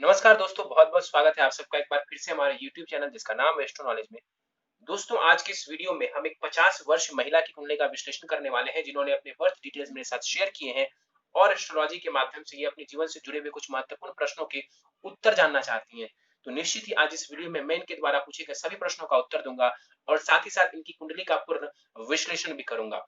नमस्कार दोस्तों, बहुत बहुत स्वागत है आप सबका एक बार फिर से हमारे YouTube चैनल जिसका नाम है एस्ट्रो नॉलेज में। दोस्तों, आज के इस वीडियो में हम एक 50 वर्ष महिला की कुंडली का विश्लेषण करने वाले हैं जिन्होंने अपने बर्थ डिटेल्स मेरे साथ शेयर किए हैं और एस्ट्रोलॉजी के माध्यम से ये अपने जीवन से जुड़े हुए कुछ महत्वपूर्ण प्रश्नों के उत्तर जानना चाहती हैं। तो निश्चित ही आज इस वीडियो में मैं इनके द्वारा पूछे गए सभी प्रश्नों का उत्तर दूंगा और साथ ही साथ इनकी कुंडली का पूर्ण विश्लेषण भी करूंगा।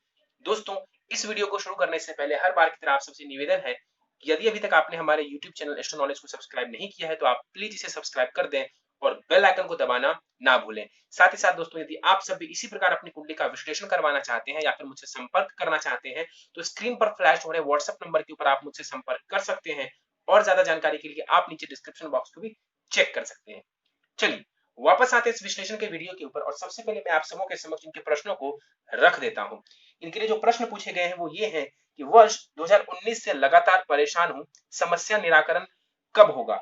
दोस्तों, इस वीडियो को शुरू करने से पहले हर बार की तरह आप सबसे निवेदन है, यदि अभी तक आपने हमारे YouTube चैनल एस्ट्रो नॉलेज को सब्सक्राइब नहीं किया है तो आप प्लीज इसे सब्सक्राइब कर दें और बेल आइकन को दबाना ना भूलें। साथ ही साथ दोस्तों, यदि आप सब भी इसी प्रकार अपनी कुंडली का विश्लेषण करवाना चाहते हैं या फिर मुझसे संपर्क करना चाहते हैं तो स्क्रीन पर फ्लैश हो रहे व्हाट्सएप नंबर के ऊपर आप मुझसे संपर्क कर सकते हैं और ज्यादा जानकारी के लिए आप नीचे डिस्क्रिप्शन बॉक्स को भी चेक कर सकते हैं। चलिए वापस आते हैं इस विश्लेषण के वीडियो के ऊपर और सबसे पहले मैं आप सबों के समक्ष इनके प्रश्नों को रख देता हूं। इनके लिए जो प्रश्न पूछे गए हैं वो ये हैं कि वर्ष 2019 से लगातार परेशान हूं, समस्या निराकरण कब होगा?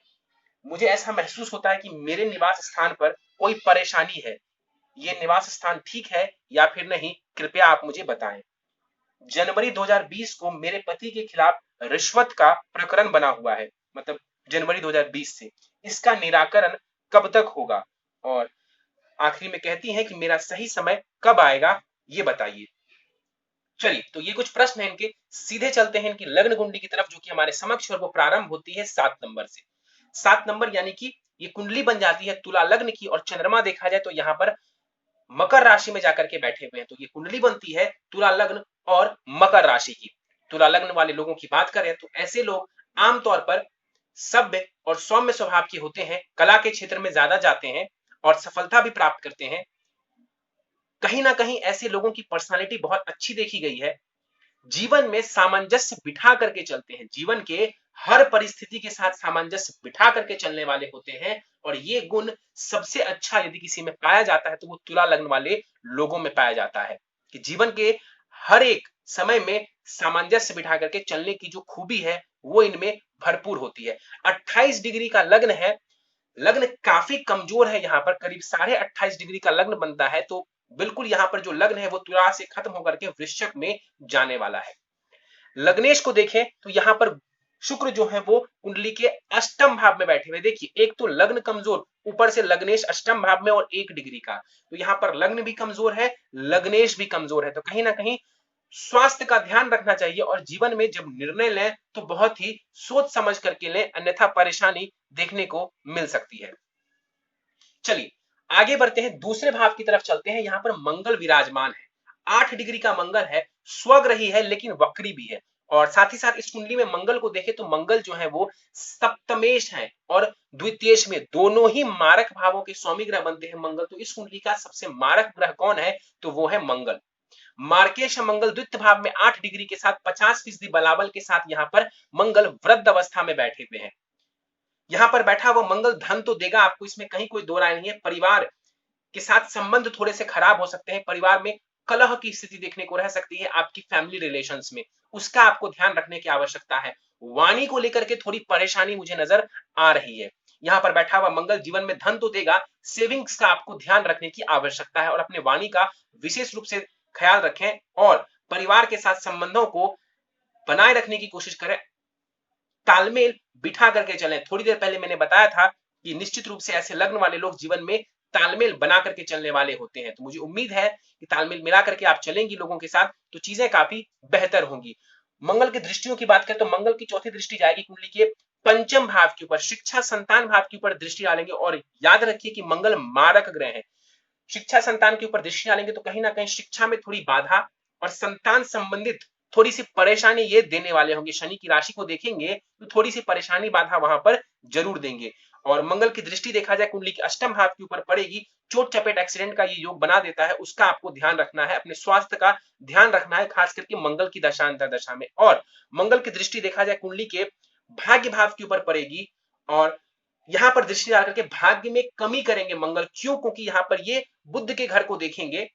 मुझे ऐसा महसूस होता है कि मेरे निवास स्थान पर कोई परेशानी है। ये निवास स्थान ठीक है या फिर नहीं, कृपया आप मुझे बताएं। जनवरी 2020 को मेरे पति के खिलाफ रिश्वत का प्रकरण बना हुआ है, मतलब जनवरी 2020 से। इसका निराकरण कब तक होगा? और आखिरी में कहती हैं कि मेरा सही समय कब आएगा, ये बताइए। चलिए, तो ये कुछ प्रश्न हैं इनके। सीधे चलते हैं इनकी लग्न कुंडली की तरफ जो कि हमारे समक्ष और वो प्रारंभ होती है 7 नंबर से। 7 नंबर यानी कि ये कुंडली बन जाती है तुला लग्न की और चंद्रमा देखा जाए तो यहाँ पर मकर राशि में जाकर के बैठे हुए हैं। तो ये कुंडली बनती है तुला लग्न और मकर राशि की। तुला लग्न वाले लोगों की बात करें तो ऐसे लोग आमतौर पर सभ्य और सौम्य स्वभाव के होते हैं, कला के क्षेत्र में ज्यादा जाते हैं और सफलता भी प्राप्त करते हैं। कहीं ना कहीं ऐसे लोगों की पर्सनालिटी बहुत अच्छी देखी गई है। जीवन में सामंजस्य बिठा करके चलते हैं, जीवन के हर परिस्थिति के साथ सामंजस्य बिठा करके चलने वाले होते हैं और ये गुण सबसे अच्छा यदि किसी में पाया जाता है तो वो तुला लग्न वाले लोगों में पाया जाता है कि जीवन के हर एक समय में सामंजस्य बिठा करके चलने की जो खूबी है वो इनमें भरपूर होती है। 28 डिग्री का लग्न है, लग्न काफी कमजोर है, यहाँ पर करीब 28.5 डिग्री का लग्न बनता है। तो बिल्कुल यहाँ पर जो लग्न है वो तुला से खत्म होकर के वृश्चिक में जाने वाला है। लग्नेश को देखें तो यहाँ पर शुक्र जो है वो कुंडली के अष्टम भाव में बैठे हुए। देखिए, एक तो लग्न कमजोर, ऊपर से लग्नेश अष्टम भाव में और 1 डिग्री का, तो यहाँ पर लग्न भी कमजोर है, लग्नेश भी कमजोर है। तो कहीं ना कहीं स्वास्थ्य का ध्यान रखना चाहिए और जीवन में जब निर्णय लें तो बहुत ही सोच समझ करके लें, अन्यथा परेशानी देखने को मिल सकती है। चलिए आगे बढ़ते हैं, दूसरे भाव की तरफ चलते हैं। यहाँ पर मंगल विराजमान है, 8 डिग्री का मंगल है, स्वग्रही है लेकिन वक्री भी है। और साथ ही साथ इस कुंडली में मंगल को देखें तो मंगल जो है वो सप्तमेश है और द्वितीयेश में, दोनों ही मारक भावों के स्वामी ग्रह बनते हैं मंगल। तो इस कुंडली का सबसे मारक ग्रह कौन है? तो वो है मंगल। मार्केश मंगल द्वितीय भाव में 8 डिग्री के साथ 50% बलाबल के साथ यहाँ पर मंगल वृद्ध अवस्था में बैठे हुए हैं। यहाँ पर बैठा हुआ मंगल धन तो देगा आपको, इसमें कहीं कोई दो राय नहीं है। परिवार के साथ संबंध थोड़े से खराब हो सकते हैं, परिवार में कलह की स्थिति देखने को रह सकती है आपकी फैमिली रिलेशंस में, उसका आपको ध्यान रखने की आवश्यकता है। वाणी को लेकर के थोड़ी परेशानी मुझे नजर आ रही है। यहाँ पर बैठा हुआ मंगल जीवन में धन तो देगा, सेविंग्स का आपको ध्यान रखने की आवश्यकता है और अपने वाणी का विशेष रूप से ख्याल रखें और परिवार के साथ संबंधों को बनाए रखने की कोशिश करें, तालमेल बिठा करके चलें। थोड़ी देर पहले मैंने बताया था कि निश्चित रूप से ऐसे लग्न वाले लोग जीवन में तालमेल बना करके चलने वाले होते हैं। तो मुझे उम्मीद है कि तालमेल मिला करके आप चलेंगी लोगों के साथ तो चीजें काफी बेहतर होंगी। मंगल की दृष्टियों की बात करें तो मंगल की चौथी दृष्टि जाएगी कुंडली के पंचम भाव के ऊपर, शिक्षा संतान भाव के ऊपर दृष्टि डालेंगे। और याद रखिए कि मंगल मारक ग्रह है, शिक्षा संतान के ऊपर दृष्टि डालेंगे तो कहीं ना कहीं शिक्षा में थोड़ी बाधा और संतान संबंधित थोड़ी सी परेशानी ये देने वाले होंगे। शनि की राशि को देखेंगे तो थोड़ी सी परेशानी बाधा वहां पर जरूर देंगे। और मंगल की दृष्टि देखा जाए कुंडली के अष्टम भाव के ऊपर पड़ेगी, चोट चपेट एक्सीडेंट का ये योग बना देता है, उसका आपको ध्यान रखना है, अपने स्वास्थ्य का ध्यान रखना है, खास करके मंगल की दशा अंतर दशा में। और मंगल की दृष्टि देखा जाए कुंडली के भाग्य भाव के ऊपर पड़ेगी और यहां पर दृष्टि डाल करके भाग्य में कमी करेंगे मंगल। क्यों? क्योंकि यहां पर ये बुध के घर को देखेंगे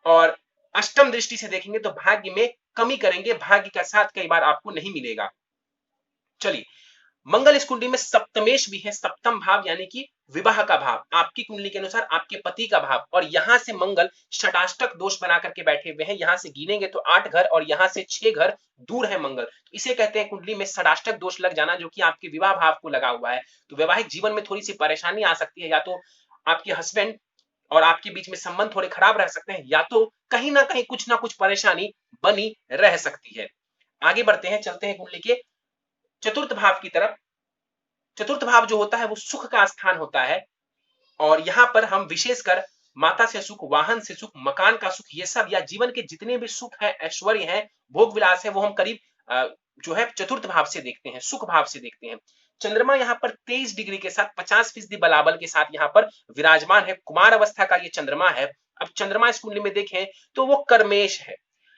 और अष्टम दृष्टि से देखेंगे तो भाग्य में कमी करेंगे, भाग्य का साथ कई बार आपको नहीं मिलेगा। चलिए, मंगल इस कुंडली में सप्तमेश भी है, सप्तम भाव यानी कि विवाह का भाव, आपकी कुंडली के अनुसार आपके पति का भाव, और यहां से मंगल षटाष्टक दोष बना करके बैठे हुए हैं। यहां से गिनेंगे तो 8 घर और यहां से 6 घर दूर है मंगल, तो इसे कहते हैं कुंडली में षटाष्टक दोष लग जाना, जो कि आपके विवाह भाव को लगा हुआ है। तो वैवाहिक जीवन में थोड़ी सी परेशानी आ सकती है, या तो आपके हस्बैंड और आपके बीच में संबंध थोड़े खराब रह सकते हैं, या तो कहीं ना कुछ परेशानी बनी रह सकती है। आगे बढ़ते हैं, चलते हैं कुंडली के चतुर्थ भाव की तरफ। चतुर्थ भाव जो होता है वो सुख का स्थान होता है, और यहां पर हम विशेषकर माता से सुख, वाहन से सुख, मकान का सुख, ये सब या जीवन के जितने भी सुख है, ऐश्वर्य है, भोग विलास है, वो हम करीब जो है चतुर्थ भाव से देखते हैं, सुख भाव से देखते हैं। चंद्रमा यहाँ पर 23 डिग्री के साथ 50% बलाबल के साथ यहाँ पर विराजमान है। कुमार अवस्था का ये चंद्रमा है। अब चंद्रमा इस कुंडली में देखें तो वो कर्मेश है।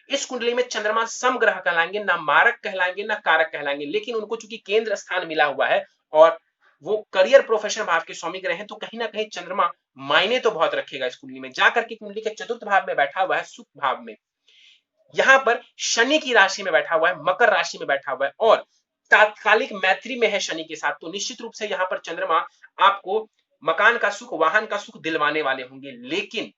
इस कुंडली में चंद्रमा समग्रह कहलाएंगे, ना मारक कहलाएंगे ना कारक कहलाएंगे, लेकिन उनको चूंकि केंद्र स्थान मिला हुआ है और वो करियर प्रोफेशन भाव के स्वामी ग्रह हैं, तो कहीं ना कहीं चंद्रमा मायने तो बहुत रखेगा इस कुंडली में। जाकर के कुंडली के चतुर्थ भाव में बैठा हुआ है, सुख भाव में। यहां पर शनि की राशि में बैठा हुआ है, मकर राशि में बैठा हुआ है, और तात्कालिक मैत्री में है शनि के साथ, तो निश्चित रूप से यहां पर चंद्रमा आपको मकान का सुख, वाहन का सुख दिलवाने वाले होंगे। लेकिन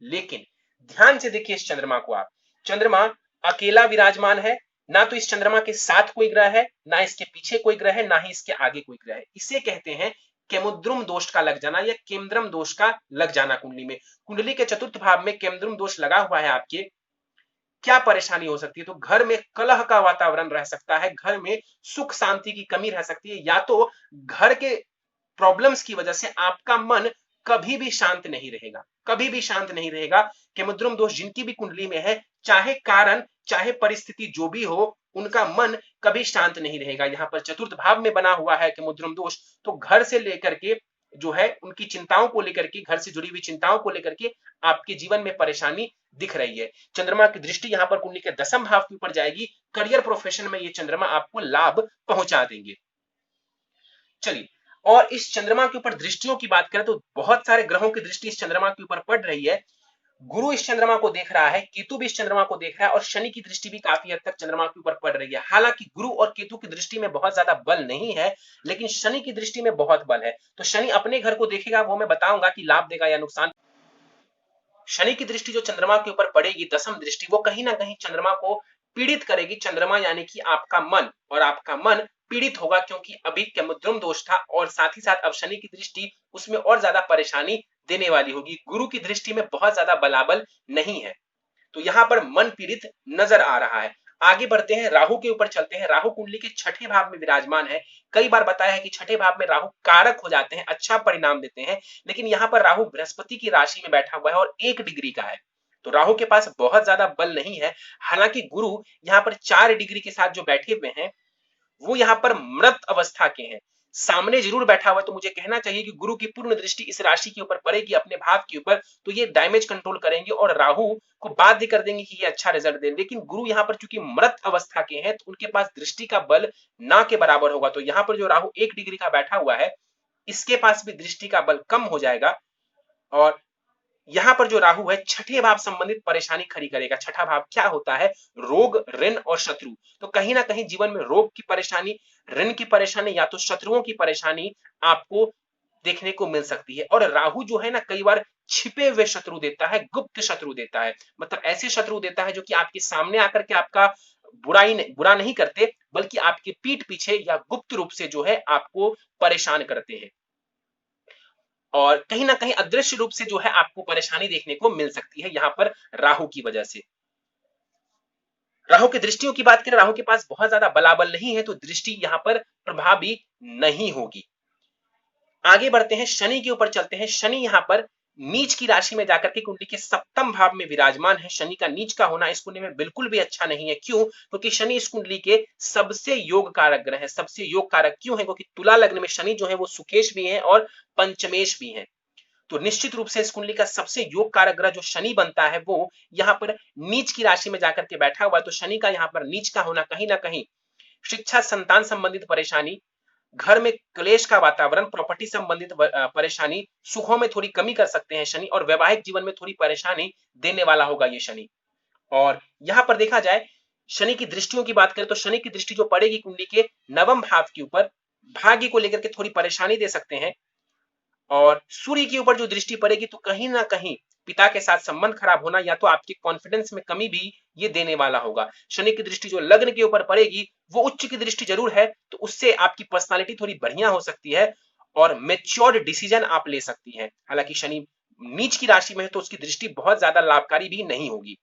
लेकिन ध्यान से देखिए इस चंद्रमा को आप, चंद्रमा अकेला विराजमान है, ना तो इस चंद्रमा के साथ कोई ग्रह है, ना इसके पीछे कोई ग्रह है, ना ही इसके आगे कोई ग्रह है। इसे कहते हैं केमुद्रुम दोष का लग जाना या केमद्रम दोष का लग जाना कुंडली में। कुंडली के चतुर्थ भाव में केमद्रुम दोष लगा हुआ है आपके, क्या परेशानी हो सकती है? तो घर में कलह का वातावरण रह सकता है, घर में सुख शांति की कमी रह सकती है, या तो घर के प्रॉब्लम्स की वजह से आपका मन कभी भी शांत नहीं रहेगा, कभी भी शांत नहीं रहेगा। केमुद्रुम दोष जिनकी भी कुंडली में है, चाहे कारण चाहे परिस्थिति जो भी हो, उनका मन कभी शांत नहीं रहेगा। यहाँ पर चतुर्थ भाव में बना हुआ है केमुद्रुम दोष, तो घर से लेकर के जो है उनकी चिंताओं को लेकर के, घर से जुड़ी हुई चिंताओं को लेकर के आपके जीवन में परेशानी दिख रही है। चंद्रमा की दृष्टि यहाँ पर कुंडली के दसम भाव के ऊपर जाएगी, करियर प्रोफेशन में ये चंद्रमा आपको लाभ पहुंचा देंगे। चलिए, और इस चंद्रमा के ऊपर दृष्टियों की बात करें तो बहुत सारे ग्रहों की दृष्टि इस चंद्रमा के ऊपर पड़ रही है। गुरु इस चंद्रमा को देख रहा है, केतु भी इस चंद्रमा को देख रहा है, और शनि की दृष्टि भी काफी हद तक चंद्रमा के ऊपर पड़ रही है। हालांकि गुरु और केतु की दृष्टि में बहुत ज्यादा बल नहीं है, लेकिन शनि की दृष्टि में बहुत बल है। तो शनि अपने घर को देखेगा, वो मैं बताऊंगा कि लाभ देगा या नुकसान। शनि की दृष्टि जो चंद्रमा के ऊपर पड़ेगी, दसम दृष्टि, वो कहीं ना कहीं चंद्रमा को पीड़ित करेगी। चंद्रमा यानी कि आपका मन, और आपका मन पीड़ित होगा, क्योंकि अभी केमुद्रुम दोष था, और साथ ही साथ अब शनि की दृष्टि उसमें और ज्यादा परेशानी देने वाली होगी। गुरु की दृष्टि में बहुत ज्यादा बलाबल नहीं है, तो यहां पर मन पीड़ित नजर आ रहा है। आगे बढ़ते हैं, राहु के ऊपर चलते हैं। राहु कुंडली के छठे भाव में विराजमान है। कई बार बताया है कि छठे भाव में राहु कारक हो जाते हैं, अच्छा परिणाम देते हैं, लेकिन यहां पर राहु बृहस्पति की राशि में बैठा हुआ है और 1 डिग्री का है, तो राहु के पास बहुत ज्यादा बल नहीं है। हालांकि गुरु यहां पर 4 डिग्री के साथ जो बैठे हुए हैं, वो यहाँ पर मृत अवस्था के हैं, सामने जरूर बैठा हुआ है, तो मुझे कहना चाहिए कि गुरु की पूर्ण दृष्टि इस राशि के ऊपर पड़ेगी, अपने भाव के ऊपर, तो ये डैमेज कंट्रोल करेंगे और राहु को बाध्य कर देंगे कि ये अच्छा रिजल्ट दें। लेकिन गुरु यहाँ पर चूंकि मृत अवस्था के हैं, तो उनके पास दृष्टि का बल ना के बराबर होगा। तो यहाँ पर जो राहु 1 डिग्री का बैठा हुआ है, इसके पास भी दृष्टि का बल कम हो जाएगा, और यहां पर जो राहु है छठे भाव संबंधित परेशानी खड़ी करेगा। छठा भाव क्या होता है? रोग, ऋण और शत्रु। तो कहीं ना कहीं जीवन में रोग की परेशानी, ऋण की परेशानी, या तो शत्रुओं की परेशानी आपको देखने को मिल सकती है। और राहु जो है ना, कई बार छिपे हुए शत्रु देता है, गुप्त शत्रु देता है, मतलब ऐसे शत्रु देता है जो कि आपके सामने आकर के आपका बुरा नहीं करते, बल्कि आपके पीठ पीछे या गुप्त रूप से जो है आपको परेशान करते हैं, और कहीं ना कहीं अदृश्य रूप से जो है आपको परेशानी देखने को मिल सकती है यहां पर राहु की वजह से। राहु की दृष्टियों की बात करें, राहु के पास बहुत ज्यादा बलाबल नहीं है, तो दृष्टि यहां पर प्रभावी नहीं होगी। आगे बढ़ते हैं, शनि के ऊपर चलते हैं। शनि यहां पर नीच की राशि में जाकर के कुंडली के सप्तम भाव में विराजमान है। शनि का नीच का होना इस कुंडली में बिल्कुल भी अच्छा नहीं है। क्यों? क्योंकि शनि इस कुंडली के सबसे योग कारक ग्रह है। सबसे योग कारक क्यों है? क्योंकि तुला लग्न में शनि जो है वो सुकेश भी है और पंचमेश भी है, तो निश्चित रूप से इस कुंडली का सबसे योग कारक ग्रह जो शनि बनता है, वो यहाँ पर नीच की राशि में जाकर के बैठा हुआ है। तो शनि का यहाँ पर नीच का होना कहीं ना कहीं शिक्षा, संतान संबंधित परेशानी, घर में क्लेश का वातावरण, प्रॉपर्टी संबंधित परेशानी, सुखों में थोड़ी कमी कर सकते हैं शनि, और वैवाहिक जीवन में थोड़ी परेशानी देने वाला होगा ये शनि। और यहाँ पर देखा जाए, शनि की दृष्टियों की बात करें तो शनि की दृष्टि जो पड़ेगी कुंडली के नवम भाव के ऊपर, भाग्य को लेकर के थोड़ी परेशानी दे सकते हैं, और सूर्य के ऊपर जो दृष्टि पड़ेगी तो कहीं ना कहीं पिता के साथ संबंध खराब होना या तो आपके कॉन्फिडेंस में कमी भी ये देने वाला होगा। शनि की दृष्टि जो लग्न के ऊपर पड़ेगी वो उच्च की दृष्टि जरूर है, तो उससे आपकी पर्सनालिटी थोड़ी बढ़िया हो सकती है और मेच्योर्ड डिसीजन आप ले सकती हैं। हालांकि शनि नीच की राशि में है तो उसकी दृष्टि बहुत ज्यादा लाभकारी भी नहीं होगी।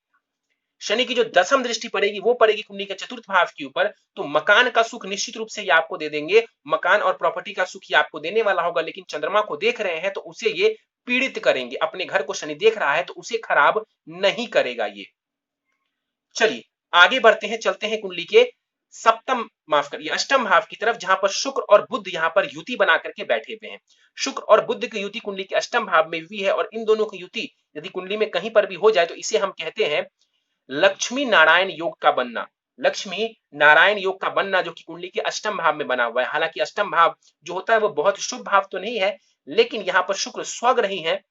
शनि की जो दसम दृष्टि पड़ेगी वो पड़ेगी कुंडली के चतुर्थ भाव के ऊपर, तो मकान का सुख निश्चित रूप से ये आपको दे देंगे। मकान और प्रॉपर्टी का सुख ये आपको देने वाला होगा, लेकिन चंद्रमा को देख रहे हैं तो उसे ये पीड़ित करेंगे। अपने घर को शनि देख रहा है तो उसे खराब नहीं करेगा ये। चलिए आगे बढ़ते हैं, चलते हैं कुंडली के सप्तम, माफ करिए, अष्टम भाव की तरफ, जहां पर शुक्र और बुध यहां पर युति बना करके बैठे हुए हैं। शुक्र और बुध की युति कुंडली के अष्टम भाव में भी है और इन दोनों की युति यदि कुंडली में कहीं पर भी हो जाए तो इसे हम कहते हैं लक्ष्मी नारायण योग का बनना। लक्ष्मी नारायण योग का बनना जो कि कुंडली के अष्टम भाव में बना हुआ है। हालांकि अष्टम भाव जो होता है वो बहुत शुभ भाव तो नहीं है, लेकिन यहाँ पर शुक्र स्वग्रही है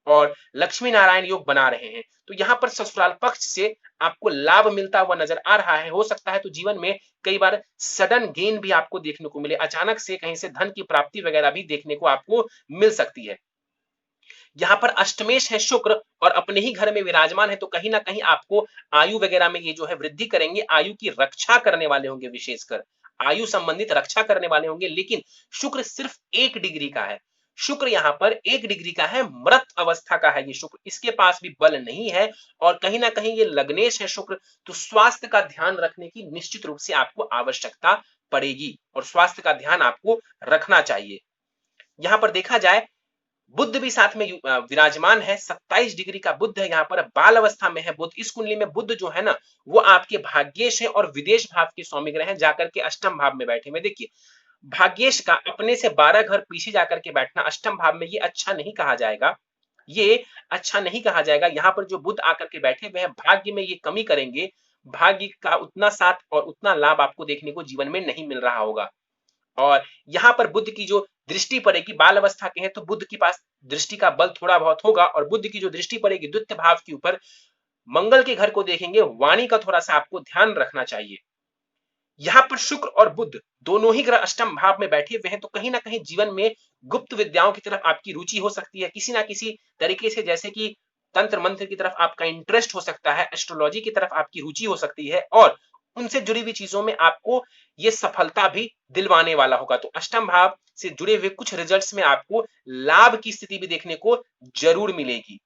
और लक्ष्मी नारायण योग बना रहे हैं, तो यहाँ पर ससुराल पक्ष से आपको लाभ मिलता हुआ नजर आ रहा है। हो सकता है तो जीवन में कई बार सडन गेन भी आपको देखने को मिले, अचानक से कहीं से धन की प्राप्ति वगैरह भी देखने को आपको मिल सकती है। यहाँ पर अष्टमेश है शुक्र और अपने ही घर में विराजमान है, तो कहीं ना कहीं आपको आयु वगैरह में ये जो है वृद्धि करेंगे। आयु की रक्षा करने वाले होंगे, विशेषकर आयु संबंधित रक्षा करने वाले होंगे। लेकिन शुक्र सिर्फ 1 डिग्री का है। शुक्र यहाँ पर 1 डिग्री का है, मृत अवस्था का है ये शुक्र, इसके पास भी बल नहीं है और कहीं ना कहीं ये लग्नेश है शुक्र, तो स्वास्थ्य का ध्यान रखने की निश्चित रूप से आपको आवश्यकता पड़ेगी और स्वास्थ्य का ध्यान आपको रखना चाहिए। यहाँ पर देखा जाए बुध भी साथ में विराजमान है, 27 डिग्री का बुध है, यहाँ पर बाल अवस्था में है बुध। इस कुंडली में बुध जो है ना वो आपके भाग्येश है और विदेश भाव के स्वामी ग्रह हैं, जाकर के अष्टम भाव में बैठे हुए। देखिए भाग्येश का अपने से 12 घर पीछे जाकर के बैठना अष्टम भाव में, ये अच्छा नहीं कहा जाएगा, ये अच्छा नहीं कहा जाएगा। यहाँ पर जो बुध आकर के बैठे हुए हैं भाग्य में ये कमी करेंगे, भाग्य का उतना साथ और उतना लाभ आपको देखने को जीवन में नहीं मिल रहा होगा। और यहाँ पर बुध की जो दृष्टि पड़ेगी, बाल अवस्था के हैं तो बुध के पास दृष्टि का बल थोड़ा बहुत होगा और बुध की जो दृष्टि पड़ेगी द्वितीय भाव के ऊपर, मंगल के घर को देखेंगे, वाणी का थोड़ा सा आपको ध्यान रखना चाहिए। यहाँ पर शुक्र और बुध दोनों ही ग्रह अष्टम भाव में बैठे हुए हैं, तो कहीं ना कहीं जीवन में गुप्त विद्याओं की तरफ आपकी रुचि हो सकती है किसी ना किसी तरीके से, जैसे कि तंत्र मंत्र की तरफ आपका इंटरेस्ट हो सकता है, एस्ट्रोलॉजी की तरफ आपकी रुचि हो सकती है और उनसे जुड़ी हुई चीजों में आपको ये सफलता भी दिलवाने वाला होगा। तो अष्टम भाव से जुड़े हुए कुछ रिजल्ट्स में आपको लाभ की स्थिति भी देखने को जरूर मिलेगी।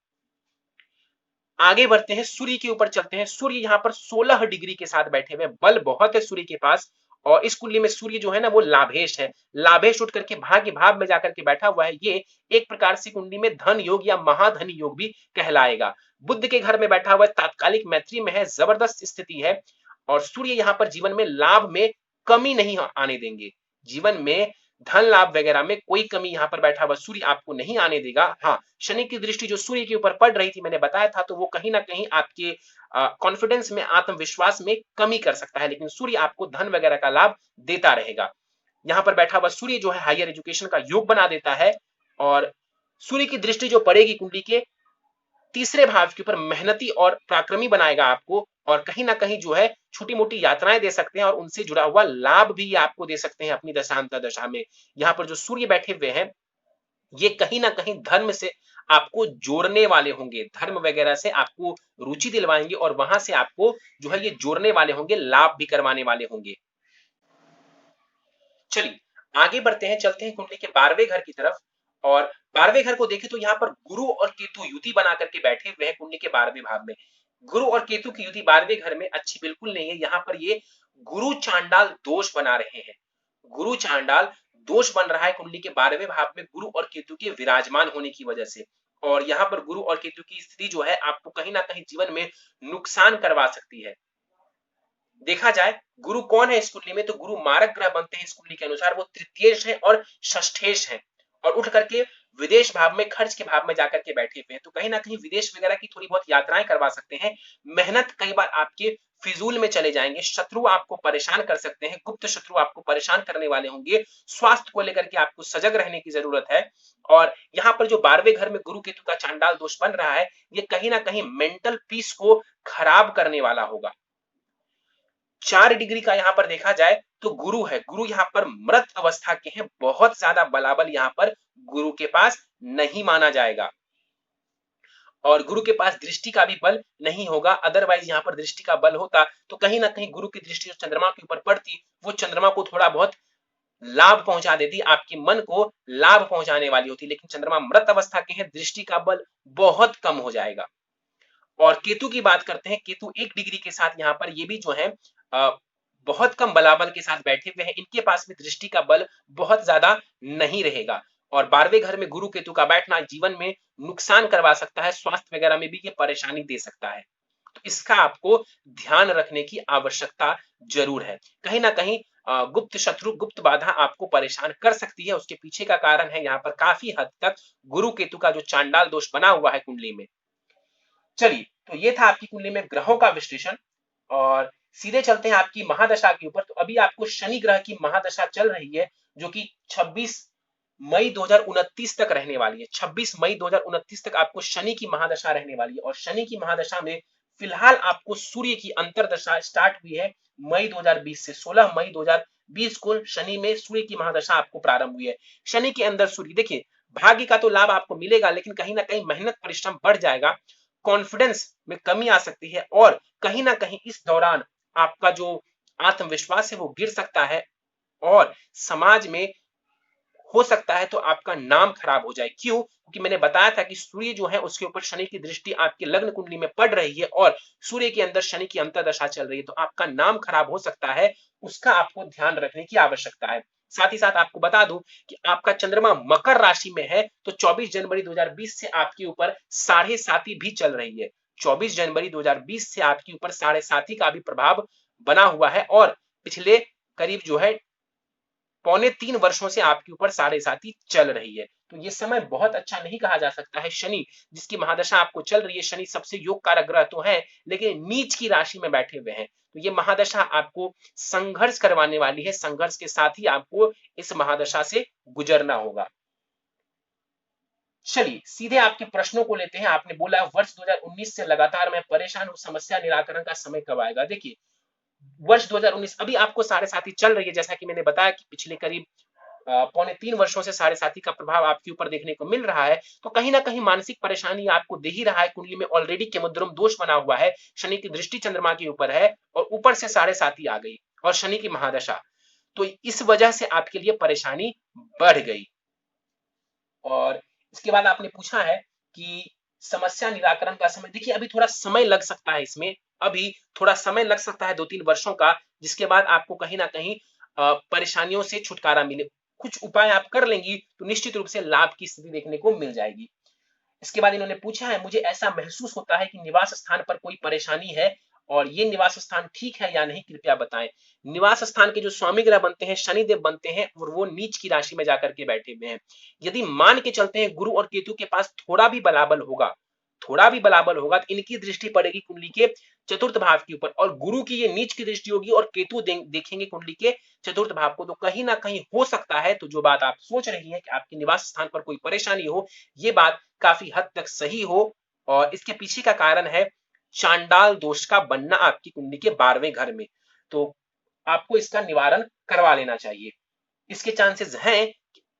आगे बढ़ते हैं, सूर्य के ऊपर चलते हैं। सूर्य यहाँ पर 16 डिग्री के साथ बैठे हुए, बल बहुत है सूर्य के पास और इस कुंडली में सूर्य जो है ना वो लाभेश है। लाभेश उठ करके भाग्य भाव में जाकर के बैठा हुआ है, ये एक प्रकार से कुंडली में धन योग या महाधनी योग भी कहलाएगा। बुध के घर में बैठा हुआ है, तात्कालिक मैत्री में है, जबरदस्त स्थिति है और सूर्य यहाँ पर जीवन में लाभ में कमी नहीं आने देंगे। जीवन में धन लाभ वगैरह में कोई कमी यहाँ पर बैठा हुआ सूर्य आपको नहीं आने देगा। हाँ, शनि की दृष्टि जो सूर्य के ऊपर पड़ रही थी, मैंने बताया था, तो वो कहीं ना कहीं आपके कॉन्फिडेंस में, आत्मविश्वास में कमी कर सकता है, लेकिन सूर्य आपको धन वगैरह का लाभ देता रहेगा। यहाँ पर बैठा हुआ सूर्य जो है हायर एजुकेशन का योग बना देता है और सूर्य की दृष्टि जो पड़ेगी कुंडली के तीसरे भाव के ऊपर मेहनती और पराक्रमी बनाएगा आपको और कहीं ना कहीं जो है छोटी मोटी यात्राएं दे सकते हैं और उनसे जुड़ा हुआ लाभ भी आपको दे सकते हैं अपनी दशांतर दशा में। यहाँ पर जो सूर्य बैठे हुए हैं ये कहीं ना कहीं धर्म से आपको जोड़ने वाले होंगे, धर्म वगैरह से आपको रुचि दिलवाएंगे और वहां से आपको जो है ये जोड़ने वाले होंगे, लाभ भी करवाने वाले होंगे। चलिए आगे बढ़ते हैं, चलते हैं कुंडली के 12वें घर की तरफ और 12वें घर को देखें तो यहाँ पर गुरु और केतु युति बना करके बैठे हुए हैं कुंडली के 12वें भाव में। गुरु और केतु की युति 12वें घर में अच्छी बिल्कुल नहीं है। यहाँ पर ये गुरु चांडाल दोष बना रहे हैं, गुरु चांडाल दोष बन रहा है कुंडली के 12वें भाव में गुरु और केतु के विराजमान होने की वजह से। और यहाँ पर गुरु और केतु की स्थिति जो है आपको कहीं ना कहीं जीवन में नुकसान करवा सकती है। देखा जाए गुरु कौन है इस कुंडली में, तो गुरु मारक ग्रह बनते हैं इस कुंडली के अनुसार, वो तृतीयेश है और षष्ठेश है और उठ करके विदेश भाव में, खर्च के भाव में जाकर के बैठे हुए हैं, तो कहीं ना कहीं विदेश वगैरह की थोड़ी बहुत यात्राएं करवा सकते हैं। मेहनत कई बार आपके फिजूल में चले जाएंगे, शत्रु आपको परेशान कर सकते हैं, गुप्त शत्रु आपको परेशान करने वाले होंगे। स्वास्थ्य को लेकर के आपको सजग रहने की जरूरत है। और यहाँ पर जो 12वें घर में गुरु केतु का चांडाल दोष बन रहा है, ये कहीं ना कहीं मेंटल पीस को खराब करने वाला होगा। 4 डिग्री का यहाँ पर देखा जाए तो गुरु है, गुरु यहाँ पर मृत अवस्था के हैं, बहुत ज्यादा बलाबल यहाँ पर गुरु के पास नहीं माना जाएगा और गुरु के पास दृष्टि का भी बल नहीं होगा। अदरवाइज यहाँ पर दृष्टि का बल होता तो कहीं ना कहीं गुरु की दृष्टि जो चंद्रमा के ऊपर पड़ती वो चंद्रमा को थोड़ा बहुत लाभ पहुंचा देती, आपके मन को लाभ पहुंचाने वाली होती, लेकिन चंद्रमा मृत अवस्था के हैं, दृष्टि का बल बहुत कम हो जाएगा। और केतु की बात करते हैं, केतु 1 डिग्री के साथ यहाँ पर ये भी जो है बहुत कम बलाबल के साथ बैठे हुए हैं, इनके पास भी दृष्टि का बल बहुत ज्यादा नहीं रहेगा। और 12वें घर में गुरु केतु का बैठना जीवन में नुकसान करवा सकता है, स्वास्थ्य वगैरह में भी ये परेशानी दे सकता है। तो इसका आपको ध्यान रखने की आवश्यकता जरूर है। कहीं ना कहीं गुप्त शत्रु, गुप्त बाधा आपको परेशान कर सकती है। उसके पीछे का कारण है यहाँ पर काफी हद तक गुरु केतु का जो चांडाल दोष बना हुआ है कुंडली में। चलिए, तो ये था आपकी कुंडली में ग्रहों का विश्लेषण और सीधे चलते हैं आपकी महादशा के ऊपर। तो अभी आपको शनि ग्रह की महादशा चल रही है जो कि 26 मई 2029 तक रहने वाली है। 26 मई 2029 तक आपको शनि की महादशा रहने वाली है और शनि की महादशा में फिलहाल आपको सूर्य की अंतरदशा स्टार्ट हुई है मई 2020 से। 16 मई 2020 को शनि में सूर्य की महादशा आपको प्रारंभ हुई है। शनि के अंदर सूर्य, देखिए भाग्य का तो लाभ आपको मिलेगा लेकिन कहीं ना कहीं मेहनत परिश्रम बढ़ जाएगा, कॉन्फिडेंस में कमी आ सकती है और कहीं ना कहीं इस दौरान आपका जो आत्मविश्वास है वो गिर सकता है और समाज में हो सकता है तो आपका नाम खराब हो जाए। क्यों? क्योंकि मैंने बताया था कि सूर्य जो है उसके ऊपर शनि की दृष्टि आपके लग्न कुंडली में पड़ रही है और सूर्य के अंदर शनि की अंतर्दशा चल रही है, तो आपका नाम खराब हो सकता है, उसका आपको ध्यान रखने की आवश्यकता है। साथ ही साथ आपको बता दूं कि आपका चंद्रमा मकर राशि में है तो 24 जनवरी 2020 से आपके ऊपर साढ़े साती भी चल रही है। 24 जनवरी 2020 से आपके ऊपर साढ़े साती का भी प्रभाव बना हुआ है और पिछले करीब जो है 2.25 वर्षों से आपके ऊपर साढ़े साती चल रही है। तो ये समय बहुत अच्छा नहीं कहा जा सकता है। शनि जिसकी महादशा आपको चल रही है, शनि सबसे योग कारक ग्रह तो है लेकिन नीच की राशि में बैठे हुए हैं, तो ये महादशा आपको संघर्ष करवाने वाली है। संघर्ष के साथ ही आपको इस महादशा से गुजरना होगा। चलिए सीधे आपके प्रश्नों को लेते हैं। आपने बोला वर्ष 2019 से लगातार मैं परेशान हूं, समस्या निराकरण का समय कब आएगा? देखिए वर्ष 2019 अभी आपको साढ़े साती चल रही है, जैसा कि मैंने बताया कि पिछले करीब 2.25 वर्षों से साढ़े साती का प्रभाव आपके ऊपर देखने को मिल रहा है, तो कहीं ना कहीं मानसिक परेशानी आपको दे ही रहा है। कुंडली में ऑलरेडी केमद्रुम दोष बना हुआ है, शनि की दृष्टि चंद्रमा के ऊपर है और ऊपर से साढ़े साती आ गई और शनि की महादशा, तो इस वजह से आपके लिए परेशानी बढ़ गई। और इसके बाद आपने पूछा है कि समस्या निराकरण का समय, देखिए अभी थोड़ा समय लग सकता है इसमें, अभी थोड़ा समय लग सकता है 2-3 वर्षों का, जिसके बाद आपको कहीं ना कहीं परेशानियों से छुटकारा मिले। कुछ उपाय आप कर लेंगी तो निश्चित रूप से लाभ की स्थिति देखने को मिल जाएगी। इसके बाद इन्होंने पूछा है मुझे ऐसा महसूस होता है कि निवास स्थान पर कोई परेशानी है और ये निवास स्थान ठीक है या नहीं, कृपया बताएं। निवास स्थान के जो स्वामी ग्रह बनते हैं शनिदेव बनते हैं और वो नीच की राशि में जाकर के बैठे हुए हैं। यदि मान के चलते हैं गुरु और केतु के पास थोड़ा भी बलाबल होगा, थोड़ा भी बलाबल होगा तो इनकी दृष्टि पड़ेगी कुंडली के चतुर्थ भाव के ऊपर और गुरु की ये नीच की दृष्टि होगी और केतु देखेंगे कुंडली के चतुर्थ भाव को। तो कहीं ना कहीं हो सकता है, तो जो बात आप सोच रही है कि आपके निवास स्थान पर कोई परेशानी हो, ये बात काफी हद तक सही हो और इसके पीछे का कारण है चांडाल दोष का बनना आपकी कुंडली के 12वें घर में। तो आपको इसका निवारण करवा लेना चाहिए। इसके चांसेस हैं,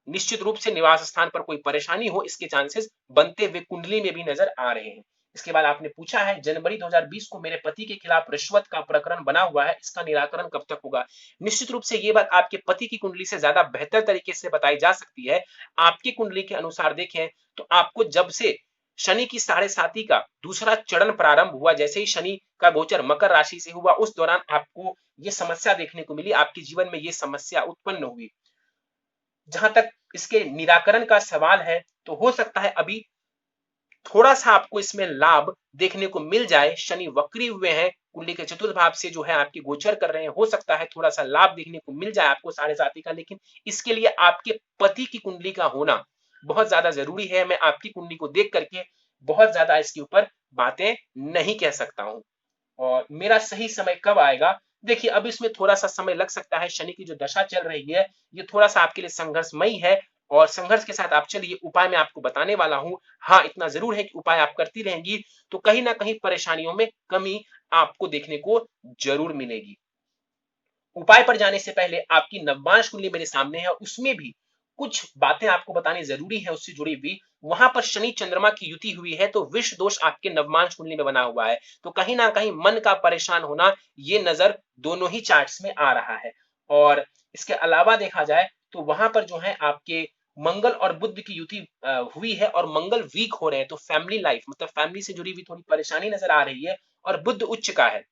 निश्चित रूप से निवास स्थान पर कोई परेशानी हो, इसके चांसेस बनते हुए कुंडली में भी नजर आ रहे हैं। इसके बाद आपने पूछा है जनवरी 2020 को मेरे पति के खिलाफ रिश्वत का प्रकरण बना हुआ है, इसका निराकरण कब तक होगा? निश्चित रूप से ये बात आपके पति की कुंडली से ज्यादा बेहतर तरीके से बताई जा सकती है। आपकी कुंडली के अनुसार देखें तो आपको जब से शनि की साढ़े साती का दूसरा चरण प्रारंभ हुआ, जैसे ही शनि का गोचर मकर राशि से हुआ उस दौरान आपको ये समस्या देखने को मिली, आपके जीवन में ये समस्या उत्पन्न हुई। जहां तक इसके निराकरण का सवाल है तो हो सकता है अभी थोड़ा सा आपको इसमें लाभ देखने को मिल जाए। शनि वक्री हुए हैं, कुंडली के चतुर्थ भाव से जो है आपके गोचर कर रहे हैं, हो सकता है थोड़ा सा लाभ देखने को मिल जाए आपको साढ़े साती का, लेकिन इसके लिए आपके पति की कुंडली का होना बहुत ज्यादा जरूरी है। मैं आपकी कुंडली को देख करके बहुत ज्यादा इसके ऊपर बातें नहीं कह सकता हूं। और मेरा सही समय कब आएगा? देखिए अब इसमें थोड़ा सा समय लग सकता है। शनि की जो दशा चल रही है ये थोड़ा सा आपके लिए संघर्षमयी है और संघर्ष के साथ आप चलिए, उपाय मैं आपको बताने वाला हूं। हाँ इतना जरूर है कि उपाय आप करती रहेंगी तो कहीं ना कहीं परेशानियों में कमी आपको देखने को जरूर मिलेगी। उपाय पर जाने से पहले आपकी नवमांश कुंडली मेरे सामने है और उसमें भी कुछ बातें आपको बतानी जरूरी है उससे जुड़ी हुई। वहां पर शनि चंद्रमा की युति हुई है तो विष दोष आपके नवमांश कुंडली में बना हुआ है, तो कहीं ना कहीं मन का परेशान होना ये नजर दोनों ही चार्ट्स में आ रहा है। और इसके अलावा देखा जाए तो वहां पर जो है आपके मंगल और बुध की युति हुई है और मंगल वीक हो रहे हैं, तो फैमिली लाइफ मतलब फैमिली से जुड़ी हुई थोड़ी परेशानी नजर आ रही है। और बुध उच्च का है,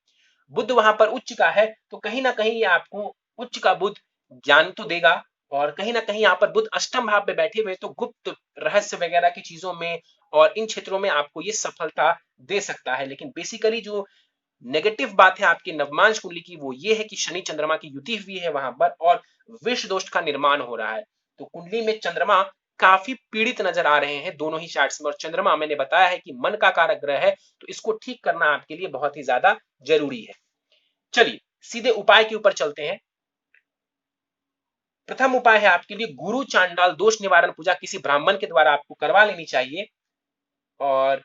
बुध वहां पर उच्च का है, तो कहीं ना कहीं ये आपको उच्च का बुध ज्ञान तो देगा। और कहीं ना कहीं यहाँ पर बुध अष्टम भाव पे बैठे हुए तो गुप्त रहस्य वगैरह की चीजों में और इन क्षेत्रों में आपको ये सफलता दे सकता है। लेकिन बेसिकली जो नेगेटिव बात है आपकी नवमांश कुंडली की वो ये है कि शनि चंद्रमा की युति हुई है वहां पर और विष दोष का निर्माण हो रहा है। तो कुंडली में चंद्रमा काफी पीड़ित नजर आ रहे हैं दोनों ही चार्ट्स में, और चंद्रमा मैंने बताया है कि मन का कारक ग्रह है, तो इसको ठीक करना आपके लिए बहुत ही ज्यादा जरूरी है। चलिए सीधे उपाय के ऊपर चलते हैं। प्रथम उपाय है आपके लिए गुरु चांडाल दोष निवारण पूजा किसी ब्राह्मण के द्वारा आपको करवा लेनी चाहिए। और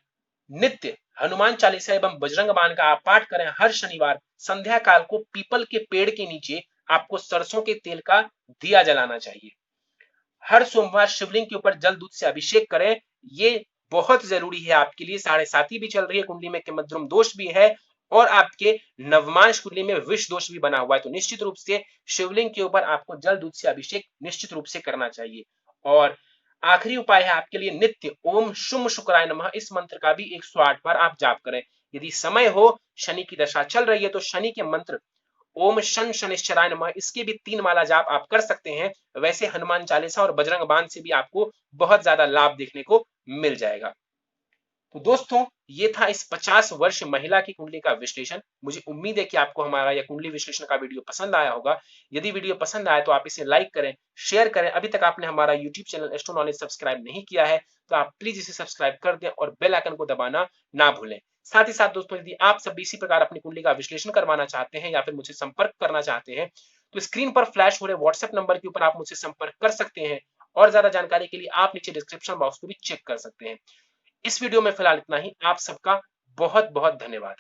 नित्य हनुमान चालीसा एवं बजरंग बाण का आप पाठ करें। हर शनिवार संध्या काल को पीपल के पेड़ के नीचे आपको सरसों के तेल का दिया जलाना चाहिए। हर सोमवार शिवलिंग के ऊपर जल दूध से अभिषेक करें, ये बहुत जरूरी है आपके लिए। 7.5 भी चल रही है कुंडली में, केमद्रुम दोष भी है और आपके नवमांश कुंडली में विष दोष भी बना हुआ है, तो निश्चित रूप से शिवलिंग के ऊपर आपको जल दूध से अभिषेक निश्चित रूप से करना चाहिए। और आखिरी उपाय है आपके लिए नित्य ओम शुम शुक्राय नमः इस मंत्र का भी 108 बार आप जाप करें। यदि समय हो, शनि की दशा चल रही है, तो शनि के मंत्र ओम शन शनिश्चराय नमः इसके भी 3 माला जाप आप कर सकते हैं। वैसे हनुमान चालीसा और बजरंग बाण से भी आपको बहुत ज्यादा लाभ देखने को मिल जाएगा। तो दोस्तों ये था इस 50 वर्ष महिला की कुंडली का विश्लेषण। मुझे उम्मीद है कि आपको हमारा यह कुंडली विश्लेषण का वीडियो पसंद आया होगा। यदि वीडियो पसंद आए तो आप इसे लाइक करें, शेयर करें। अभी तक आपने हमारा YouTube channel astro knowledge subscribe नहीं किया है तो आप प्लीज इसे सब्सक्राइब कर दें और बेल आइकन को दबाना ना भूलें। साथ ही साथ दोस्तों यदि आप सब इसी प्रकार अपनी कुंडली का विश्लेषण करवाना चाहते हैं या फिर मुझसे संपर्क करना चाहते हैं तो स्क्रीन पर फ्लैश हो रहे व्हाट्सएप नंबर के ऊपर आप मुझसे संपर्क कर सकते हैं। और ज्यादा जानकारी के लिए आप नीचे डिस्क्रिप्शन बॉक्स को भी चेक कर सकते हैं। इस वीडियो में फिलहाल इतना ही। आप सबका बहुत बहुत धन्यवाद।